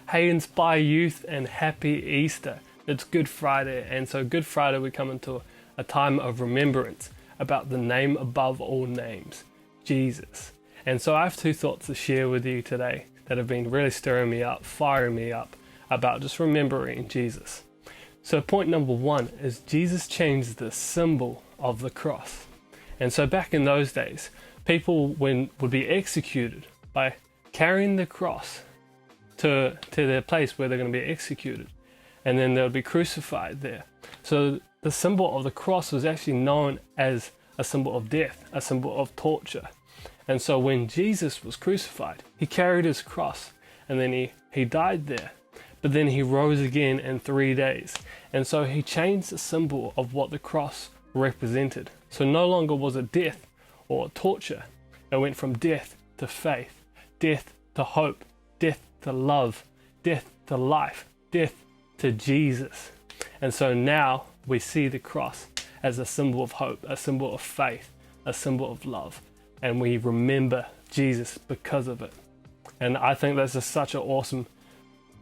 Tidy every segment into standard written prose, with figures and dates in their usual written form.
Hey, Inspire Youth, and happy Easter. It's Good Friday, and so Good Friday we come into a time of remembrance about the name above all names, Jesus. And so I have two thoughts to share with you today that have been really stirring me up, firing me up about just remembering Jesus. So point number one is Jesus changed the symbol of the cross. And so back in those days, people would be executed by carrying the cross to their place where they're going to be executed, and then they'll be crucified there. So the symbol of the cross was actually known as a symbol of death, a symbol of torture. And so when Jesus was crucified, he carried his cross, and then he died there, but then he rose again in 3 days. And so he changed the symbol of what the cross represented. So no longer was it death or torture. It went from death to faith, death to hope, death to love, death to life, death to Jesus. And so now we see the cross as a symbol of hope, a symbol of faith, a symbol of love, and we remember Jesus because of it. And I think that's just such an awesome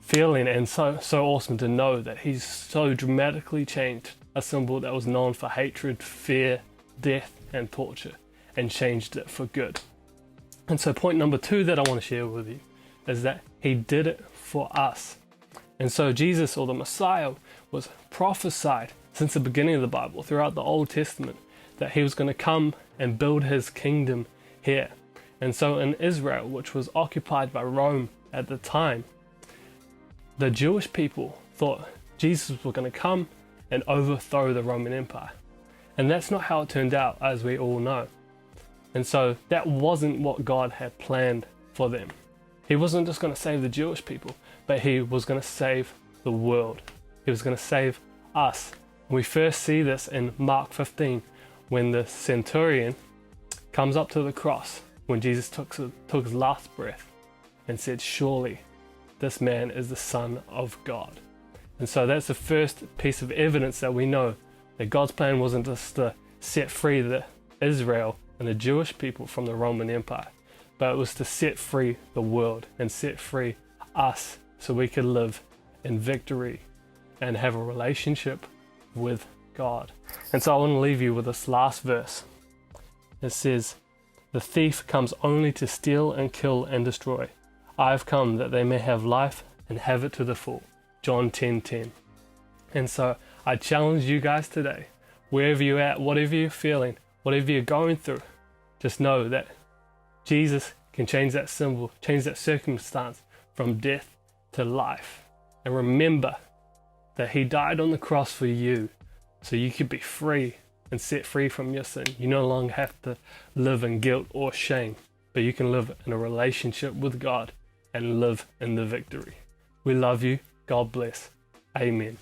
feeling, and so awesome to know that he's so dramatically changed a symbol that was known for hatred, fear, death, and torture, and changed it for good. And so point number two that I want to share with you is that he did it for us. And so Jesus, or the Messiah, was prophesied since the beginning of the Bible, throughout the Old Testament, that he was going to come and build his kingdom here. And so in Israel, which was occupied by Rome at the time, the Jewish people thought Jesus was going to come and overthrow the Roman Empire. And that's not how it turned out, as we all know. And so that wasn't what God had planned for them. He wasn't just going to save the Jewish people, but he was going to save the world. He was going to save us. We first see this in Mark 15, when the centurion comes up to the cross, when Jesus took his last breath and said, "Surely this man is the Son of God." And so that's the first piece of evidence that we know that God's plan wasn't just to set free the Israel and the Jewish people from the Roman Empire, but it was to set free the world and set free us so we could live in victory and have a relationship with God. And so I want to leave you with this last verse. It says, "The thief comes only to steal and kill and destroy. I have come that they may have life and have it to the full." John 10:10. And so I challenge you guys today, wherever you're at, whatever you're feeling, whatever you're going through, just know that Jesus can change that symbol, change that circumstance from death to life. And remember that he died on the cross for you, so you could be free and set free from your sin. You no longer have to live in guilt or shame, but you can live in a relationship with God and live in the victory. We love you. God bless. Amen.